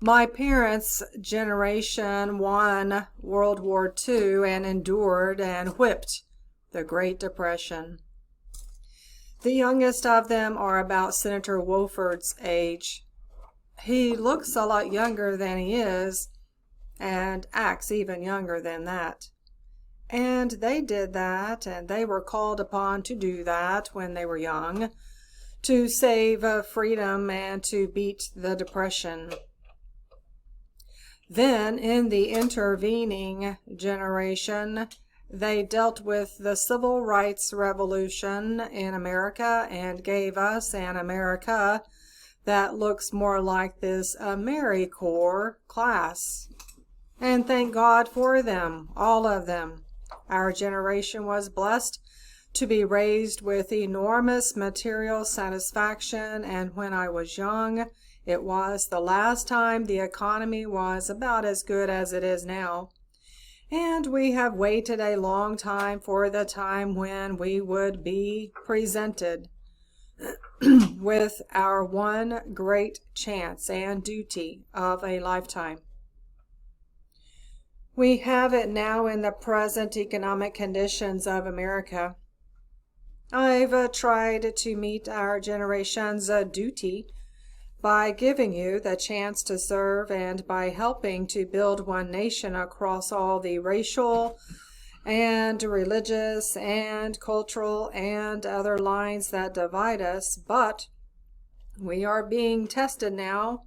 My parents' generation won World War II and endured and whipped the Great Depression. The youngest of them are about Senator Wofford's age. He looks a lot younger than he is and acts even younger than that. And they did that, and they were called upon to do that when they were young, to save freedom and to beat the Depression. Then, in the intervening generation, they dealt with the Civil Rights Revolution in America and gave us an America that looks more like this AmeriCorps class. And thank God for them, all of them. Our generation was blessed to be raised with enormous material satisfaction, and when I was young, it was the last time the economy was about as good as it is now. And we have waited a long time for the time when we would be presented with our one great chance and duty of a lifetime. We have it now in the present economic conditions of America. I've tried to meet our generation's duty by giving you the chance to serve and by helping to build one nation across all the racial and religious and cultural and other lines that divide us. But we are being tested now,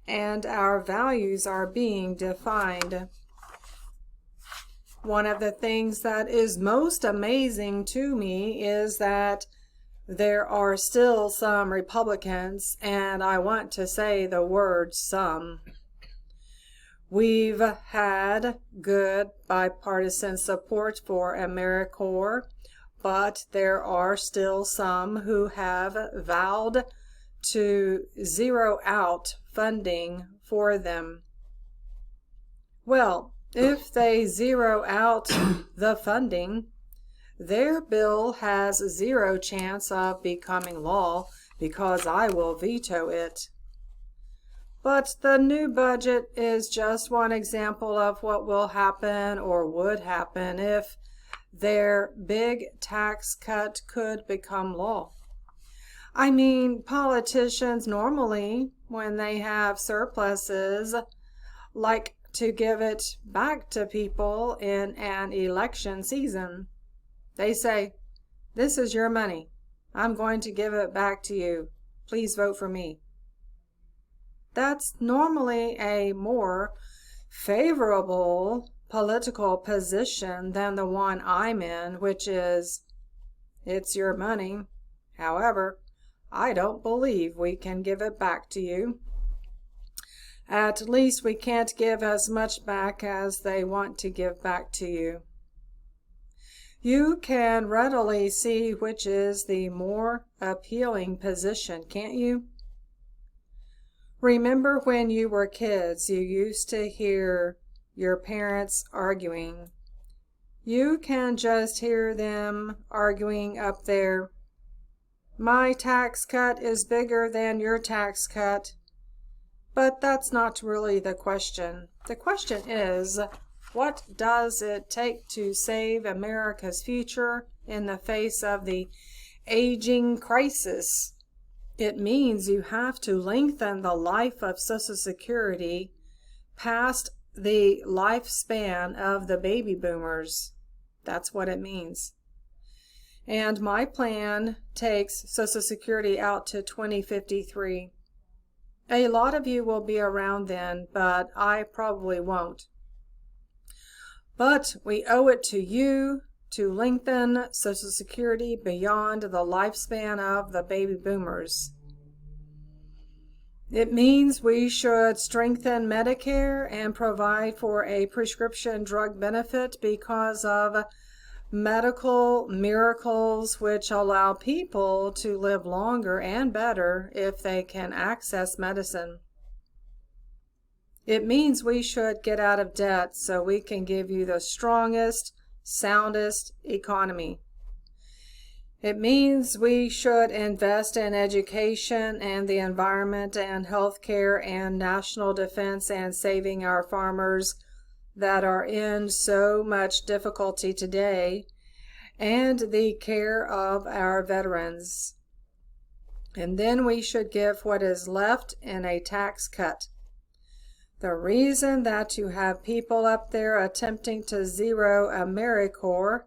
and our values are being defined. One of the things that is most amazing to me is that there are still some Republicans, and I want to say the word some. We've had good bipartisan support for AmeriCorps, but there are still some who have vowed to zero out funding for them. Well, if they zero out the funding, their bill has zero chance of becoming law because I will veto it. But the new budget is just one example of what will happen or would happen if their big tax cut could become law. I mean, politicians normally, when they have surpluses, like to give it back to people in an election season. They say, "This is your money. I'm going to give it back to you. Please vote for me." That's normally a more favorable political position than the one I'm in, which is, it's your money. However, I don't believe we can give it back to you. At least we can't give as much back as they want to give back to you. You can readily see which is the more appealing position, can't you? Remember when you were kids, you used to hear your parents arguing. You can just hear them arguing up there. My tax cut is bigger than your tax cut. But that's not really the question. The question is, what does it take to save America's future in the face of the aging crisis? It means you have to lengthen the life of Social Security past the lifespan of the baby boomers. That's what it means. And my plan takes Social Security out to 2053. A lot of you will be around then, but I probably won't. But we owe it to you to lengthen Social Security beyond the lifespan of the baby boomers. It means we should strengthen Medicare and provide for a prescription drug benefit because of medical miracles which allow people to live longer and better if they can access medicine. It means we should get out of debt so we can give you the strongest, soundest economy. It means we should invest in education and the environment and healthcare and national defense and saving our farmers that are in so much difficulty today, and the care of our veterans. And then we should give what is left in a tax cut. The reason that you have people up there attempting to zero AmeriCorps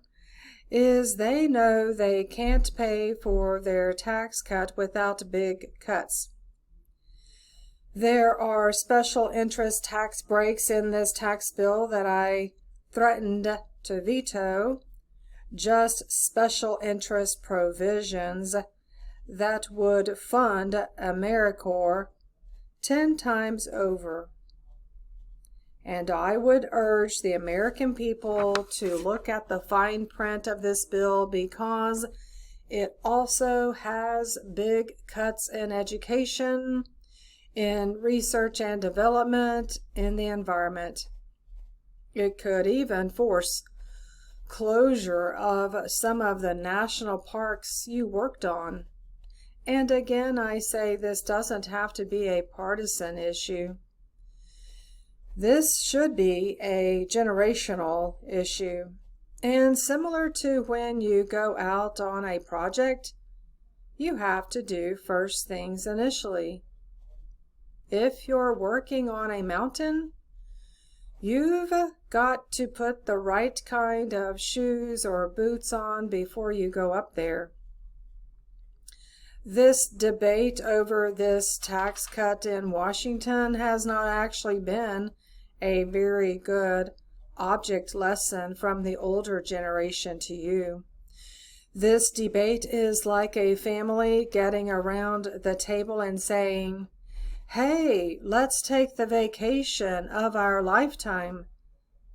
is they know they can't pay for their tax cut without big cuts. There are special interest tax breaks in this tax bill that I threatened to veto, just special interest provisions that would fund AmeriCorps 10 times over. And I would urge the American people to look at the fine print of this bill, because it also has big cuts in education, in research and development, in the environment. It could even force closure of some of the national parks you worked on. And again, I say this doesn't have to be a partisan issue. This should be a generational issue. And similar to when you go out on a project, you have to do first things initially. If you're working on a mountain, you've got to put the right kind of shoes or boots on before you go up there. This debate over this tax cut in Washington has not actually been a very good object lesson from the older generation to you. This debate is like a family getting around the table and saying, "Hey, let's take the vacation of our lifetime,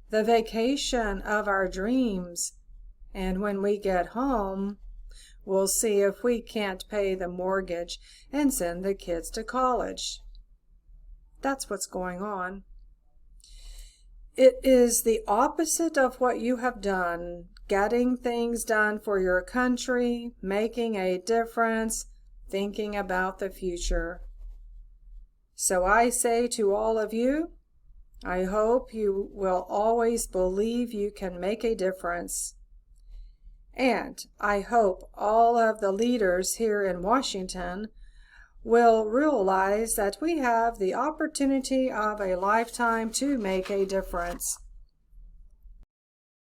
the vacation of our dreams, and when we get home, we'll see if we can't pay the mortgage and send the kids to college." That's what's going on. It is the opposite of what you have done, getting things done for your country, making a difference, thinking about the future. So I say to all of you, I hope you will always believe you can make a difference. And I hope all of the leaders here in Washington will realize that we have the opportunity of a lifetime to make a difference.